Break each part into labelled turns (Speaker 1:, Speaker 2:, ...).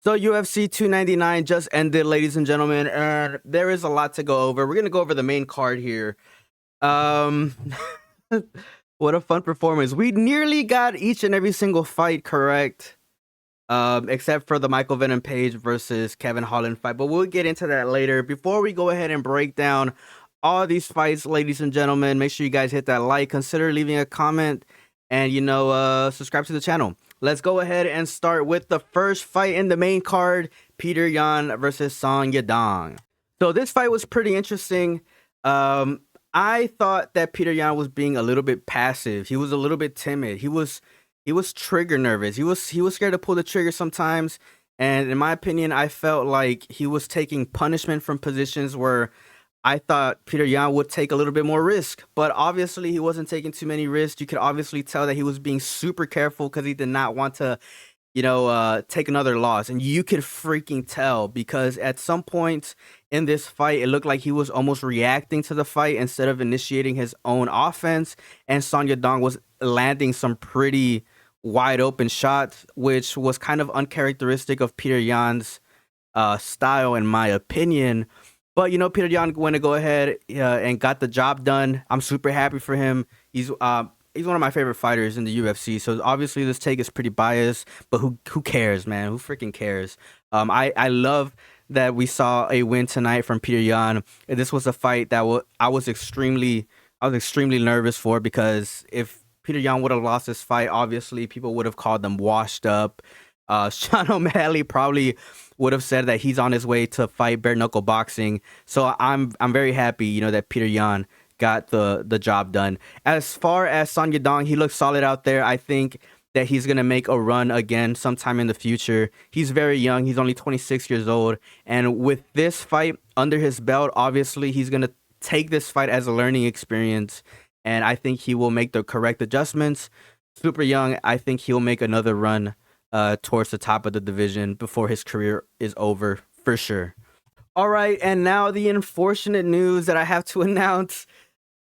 Speaker 1: So UFC 299 just ended, ladies and gentlemen, and there is a lot to go over. We're gonna go over the main card here. Um, what a fun performance! We nearly got each and every single fight correct, except for the Michael Venom Page versus Kevin Holland fight. But we'll get into that later. Before we go ahead and break down all these fights, ladies and gentlemen, make sure you guys hit that like, consider leaving a comment, and subscribe to the channel. Let's go ahead and start with the first fight in the main card: Peter Yan versus Song Yadong. So this fight was pretty interesting. I thought that Peter Yan was being a little bit passive. He was a little bit timid. He was trigger nervous. He was scared to pull the trigger sometimes. And in my opinion, I felt like he was taking punishment from positions where I thought Peter Yan would take a little bit more risk, but obviously he wasn't taking too many risks. You could obviously tell that he was being super careful because he did not want to, take another loss. And you could freaking tell because at some points in this fight, it looked like he was almost reacting to the fight instead of initiating his own offense. And Song Yadong was landing some pretty wide open shots, which was kind of uncharacteristic of Peter Yan's style, in my opinion. But Peter Yan went to go ahead and got the job done. I'm super happy for him. He's one of my favorite fighters in the UFC. So obviously this take is pretty biased, but who cares, man? Who freaking cares? I love that we saw a win tonight from Peter Yan. This was a fight that I was extremely nervous for, because if Peter Yan would have lost this fight, obviously people would have called them washed up. Sean O'Malley probably would have said that he's on his way to fight bare knuckle boxing. So I'm very happy, that Peter Yan got the job done. As far as Song Yadong, he looks solid out there. I think that he's gonna make a run again sometime in the future. He's very young. He's only 26 years old, and with this fight under his belt, obviously he's gonna take this fight as a learning experience, and I think he will make the correct adjustments. Super young. I think he'll make another run towards the top of the division before his career is over, for sure. All right, and now the unfortunate news that I have to announce.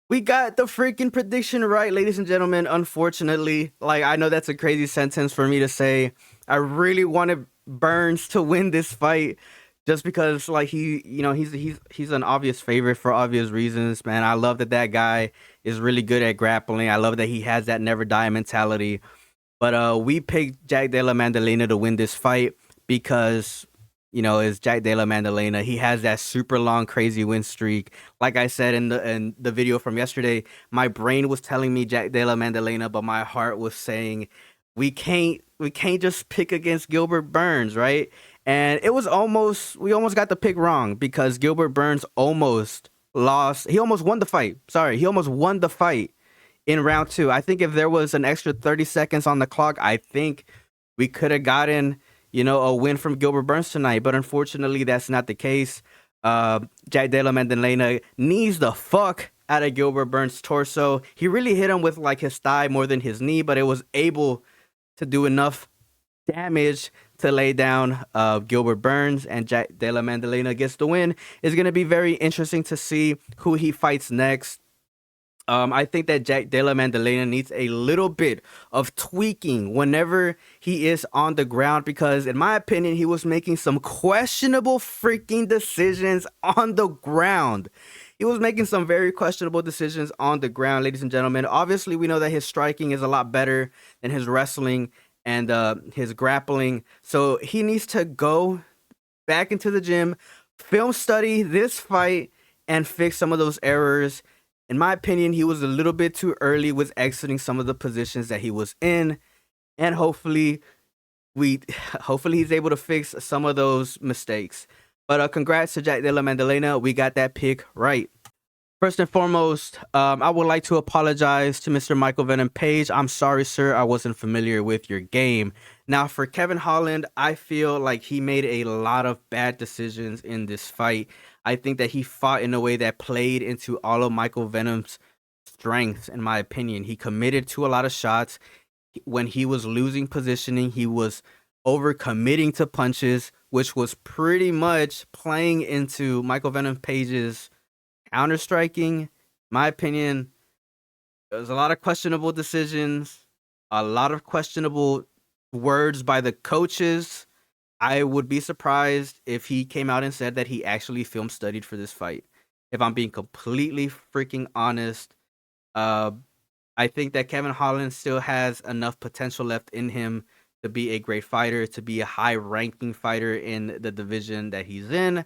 Speaker 1: We got the freaking prediction right, ladies and gentlemen. Unfortunately, like, I know that's a crazy sentence for me to say. I really wanted Burns to win this fight just because, like, he's an obvious favorite for obvious reasons, man. I love that guy is really good at grappling. I love that he has that never die mentality. But we picked Jack Della Maddalena to win this fight because, it's Jack Della Maddalena. He has that super long, crazy win streak. Like I said in the video from yesterday, my brain was telling me Jack Della Maddalena, but my heart was saying we can't just pick against Gilbert Burns, right? And we almost got the pick wrong because Gilbert Burns almost lost. He almost won the fight. Sorry, he almost won the fight in round 2. I think if there was an extra 30 seconds on the clock, I think we could have gotten, a win from Gilbert Burns tonight. But unfortunately, that's not the case. Jack Della Maddalena knees the fuck out of Gilbert Burns' torso. He really hit him with like his thigh more than his knee, but it was able to do enough damage to lay down Gilbert Burns, and Jack Della Maddalena gets the win. It's going to be very interesting to see who he fights next. I think that Jack Della Maddalena needs a little bit of tweaking whenever he is on the ground, because in my opinion, he was making some questionable freaking decisions on the ground. He was making some very questionable decisions on the ground, ladies and gentlemen. Obviously, we know that his striking is a lot better than his wrestling and his grappling. So he needs to go back into the gym, film study this fight, and fix some of those errors. In my opinion, he was a little bit too early with exiting some of the positions that he was in, and hopefully he's able to fix some of those mistakes. But congrats to Jack Della Maddalena. We got that pick right. First and foremost, I would like to apologize to Mr. Michael Venom Page. I'm sorry, sir. I wasn't familiar with your game. Now, for Kevin Holland, I feel like he made a lot of bad decisions in this fight. I think that he fought in a way that played into all of Michael Venom's strengths, in my opinion. He committed to a lot of shots. When he was losing positioning, he was overcommitting to punches, which was pretty much playing into Michael Venom Page's counter striking. My opinion, there's a lot of questionable decisions, a lot of questionable words by the coaches. I would be surprised if he came out and said that he actually film studied for this fight. If I'm being completely freaking honest, uh, I think that Kevin Holland still has enough potential left in him to be a great fighter, to be a high-ranking fighter in the division that he's in.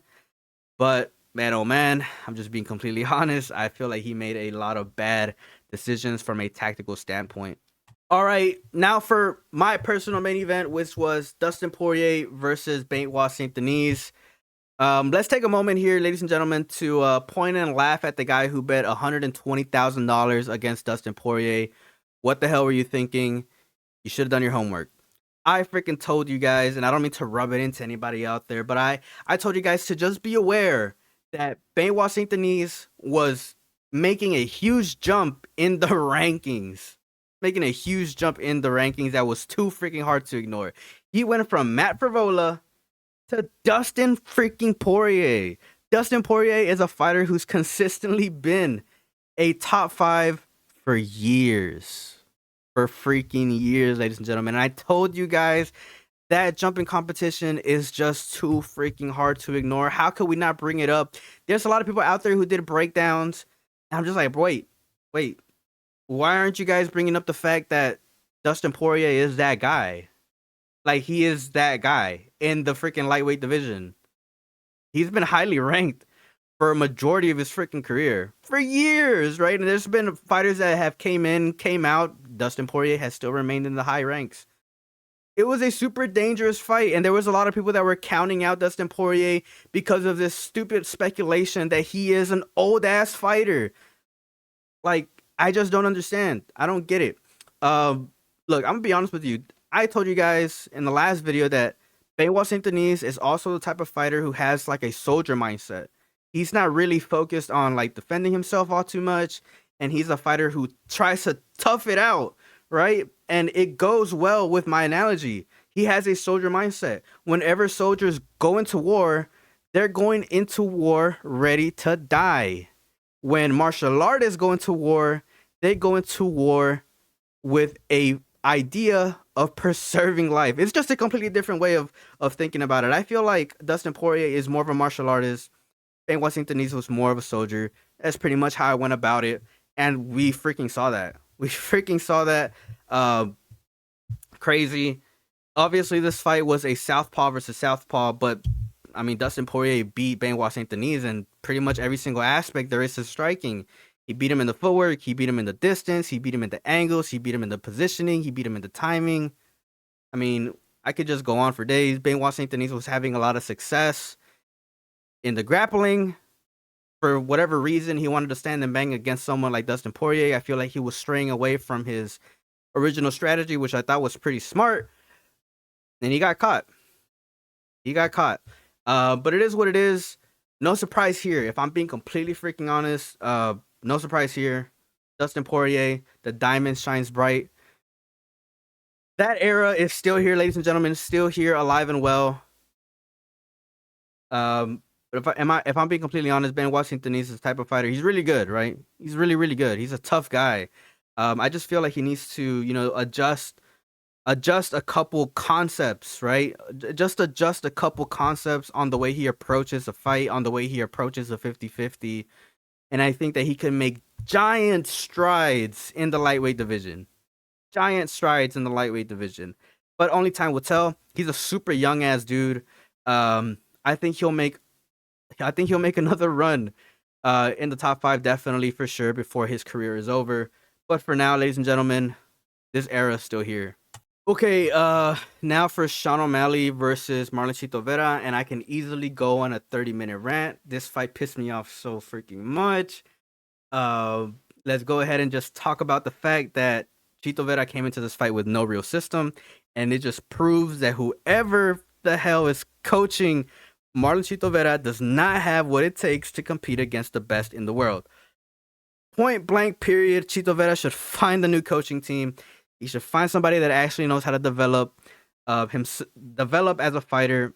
Speaker 1: But man, oh man, I'm just being completely honest. I feel like he made a lot of bad decisions from a tactical standpoint. All right, now for my personal main event, which was Dustin Poirier versus Benoit Saint-Denis. Let's take a moment here, ladies and gentlemen, to point and laugh at the guy who bet $120,000 against Dustin Poirier. What the hell were you thinking? You should have done your homework. I freaking told you guys, and I don't mean to rub it into anybody out there, but I told you guys to just be aware that Benoit Saint-Denis was making a huge jump in the rankings. Making a huge jump in the rankings that was too freaking hard to ignore. He went from Matt Frivola to Dustin freaking Poirier. Dustin Poirier is a fighter who's consistently been a top 5 for years. For freaking years, ladies and gentlemen. And I told you guys that jumping competition is just too freaking hard to ignore. How could we not bring it up? There's a lot of people out there who did breakdowns. And I'm just like, wait. Why aren't you guys bringing up the fact that Dustin Poirier is that guy? Like, he is that guy in the freaking lightweight division. He's been highly ranked for a majority of his freaking career. For years, right? And there's been fighters that have came in, came out. Dustin Poirier has still remained in the high ranks. It was a super dangerous fight, and there was a lot of people that were counting out Dustin Poirier because of this stupid speculation that he is an old-ass fighter. Like, I just don't understand. I don't get it. Look, I'm gonna be honest with you. I told you guys in the last video that Benoit Saint-Denis is also the type of fighter who has like a soldier mindset. He's not really focused on like defending himself all too much, and he's a fighter who tries to tough it out, right? And it goes well with my analogy. He has a soldier mindset. Whenever soldiers go into war, they're going into war ready to die. When martial artists go into war, they go into war with a idea of preserving life. It's just a completely different way of thinking about it. I feel like Dustin Poirier is more of a martial artist. Benoit Saint-Denis was more of a soldier. That's pretty much how I went about it. And we freaking saw that. We freaking saw that. Crazy. Obviously, this fight was a southpaw versus southpaw, but I mean, Dustin Poirier beat Benoit Saint-Denis in pretty much every single aspect there is to striking. He beat him in the footwork, he beat him in the distance, he beat him in the angles, he beat him in the positioning, he beat him in the timing. I mean, I could just go on for days. Benoit Saint-Denis was having a lot of success in the grappling. For whatever reason, he wanted to stand and bang against someone like Dustin Poirier. I feel like he was straying away from his original strategy, which I thought was pretty smart. And he got caught. But it is what it is. No surprise here. If I'm being completely freaking honest, no surprise here. Dustin Poirier, the diamond shines bright. That era is still here, ladies and gentlemen. Still here, alive and well. But if I'm being completely honest, Benoit Saint-Denis is the type of fighter. He's really good, right? He's really, really good. He's a tough guy. I just feel like he needs to, adjust a couple concepts, right? Just adjust a couple concepts on the way he approaches a fight, on the way he approaches a 50-50. And I think that he can make giant strides in the lightweight division. But only time will tell. He's a super young ass dude. I think he'll make another run in the top 5, definitely, for sure, before his career is over. But for now, ladies and gentlemen, this era is still here. Okay, now for Sean O'Malley versus Marlon Vera, and I can easily go on a 30-minute rant. This fight pissed me off so freaking much. Let's go ahead and just talk about the fact that Chito Vera came into this fight with no real system, and it just proves that whoever the hell is coaching Marlon Chito Vera does not have what it takes to compete against the best in the world. Point blank, period. Chito Vera should find a new coaching team. He should find somebody that actually knows how to develop as a fighter.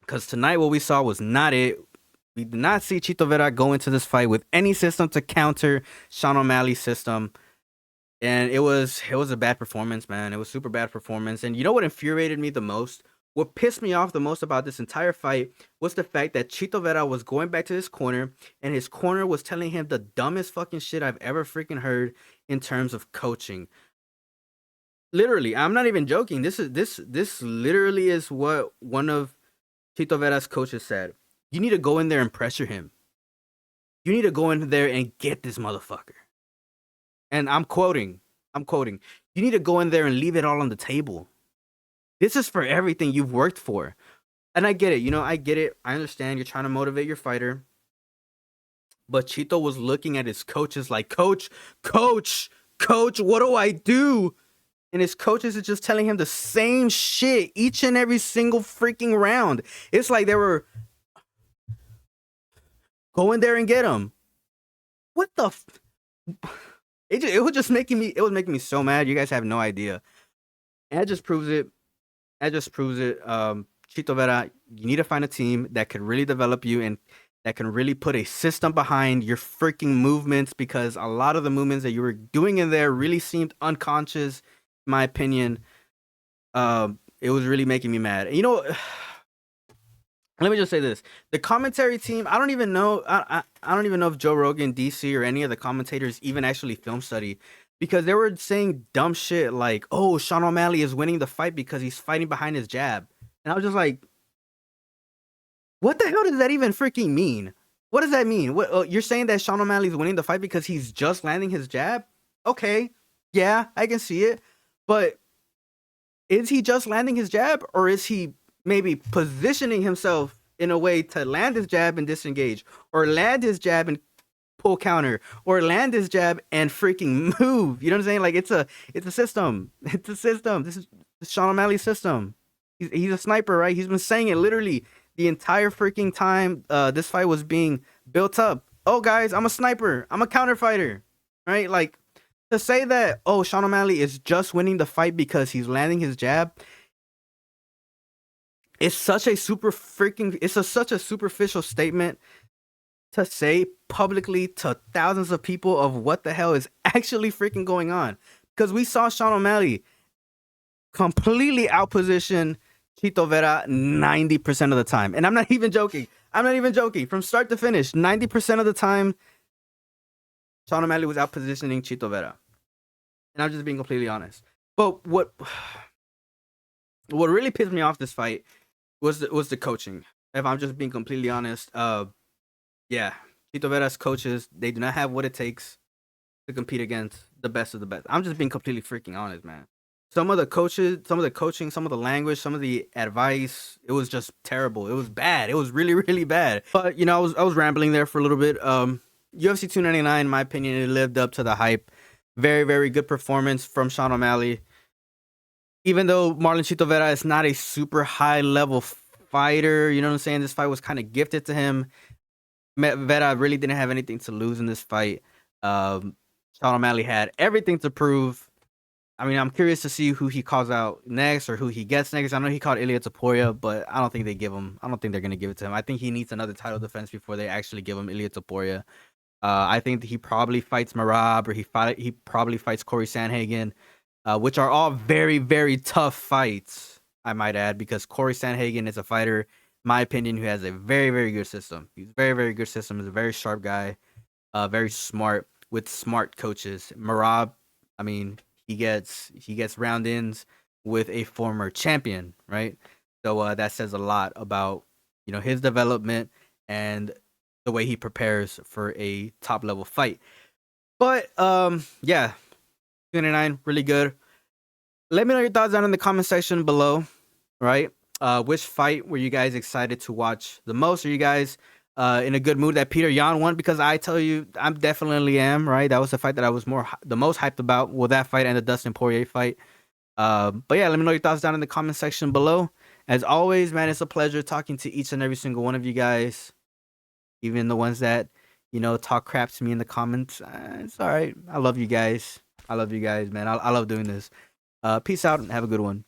Speaker 1: Because tonight what we saw was not it. We did not see Chito Vera go into this fight with any system to counter Sean O'Malley's system. And it was a bad performance, man. It was super bad performance. And you know what infuriated me the most What pissed me off the most about this entire fight was the fact that Chito Vera was going back to his corner, and his corner was telling him the dumbest fucking shit I've ever freaking heard in terms of coaching. Literally, I'm not even joking. This literally is what one of Chito Vera's coaches said. You need to go in there and pressure him. You need to go in there and get this motherfucker. And I'm quoting. You need to go in there and leave it all on the table. This is for everything you've worked for. And I get it. I get it. I understand you're trying to motivate your fighter. But Chito was looking at his coaches like, coach, what do I do? And his coaches are just telling him the same shit each and every single freaking round. It's like they were, go in there and get him. What the it was just making me so mad. You guys have no idea. And that just proves it. Chito Vera, you need to find a team that could really develop you and that can really put a system behind your freaking movements, because a lot of the movements that you were doing in there really seemed unconscious, in my opinion. It was really making me mad. And let me just say this: the commentary team. I don't even know. I don't even know if Joe Rogan, DC, or any of the commentators even actually film study, because they were saying dumb shit like, "Oh, Sean O'Malley is winning the fight because he's fighting behind his jab," and I was just like, "What the hell does that even freaking mean? What does that mean? What you're saying that Sean O'Malley is winning the fight because he's just landing his jab? Okay, yeah, I can see it, but is he just landing his jab, or is he maybe positioning himself in a way to land his jab and disengage, or land his jab and pull counter, or land his jab and freaking move?" You know what I'm saying? Like, it's a system. It's a system. This is Sean O'Malley's system. He's a sniper, right? He's been saying it literally the entire freaking time this fight was being built up. Oh, guys, I'm a sniper. I'm a counter fighter, right? Like, to say that, oh, Sean O'Malley is just winning the fight because he's landing his jab, it's such a such a superficial statement to say publicly to thousands of people of what the hell is actually freaking going on. Because we saw Sean O'Malley completely outposition Chito Vera 90% of the time. And I'm not even joking. From start to finish, 90% of the time, Sean O'Malley was outpositioning Chito Vera. And I'm just being completely honest. But what really pissed me off this fight was the coaching. If I'm just being completely honest, yeah, Chito Vera's coaches, they do not have what it takes to compete against the best of the best. I'm just being completely freaking honest, man. Some of the coaching, some of the language, some of the advice, it was just terrible. It was bad. It was really, really bad. But I was rambling there for a little bit. UFC 299, in my opinion, it lived up to the hype. Very, very good performance from Sean O'Malley. Even though Marlon Chito Vera is not a super high level fighter, you know what I'm saying? This fight was kind of gifted to him. Vera really didn't have anything to lose in this fight. Sean O'Malley had everything to prove. I mean, I'm curious to see who he calls out next or who he gets next. I know he called Ilia Topuria, but I don't think they're going to give it to him. I think he needs another title defense before they actually give him Ilia Topuria. I think that he probably fights Merab, or he probably fights Corey Sandhagen, which are all very, very tough fights, I might add, because Corey Sandhagen is a fighter, in my opinion, who has a very, very good system. He's a very, very good system. He's a very sharp guy, very smart, with smart coaches. Merab, I mean, he gets round ins with a former champion, right? So that says a lot about his development and the way he prepares for a top level fight. But yeah, 29, really good. Let me know your thoughts down in the comment section below, right? Which fight were you guys excited to watch the most? Are you guys in a good mood that Peter Yan won? Because I tell you, I definitely am, right? That was the fight that I was the most hyped about. Well, that fight and the Dustin Poirier fight. But yeah, let me know your thoughts down in the comment section below. As always, man, it's a pleasure talking to each and every single one of you guys. Even the ones that, talk crap to me in the comments. It's all right. I love you guys. Man. I love doing this. Peace out and have a good one.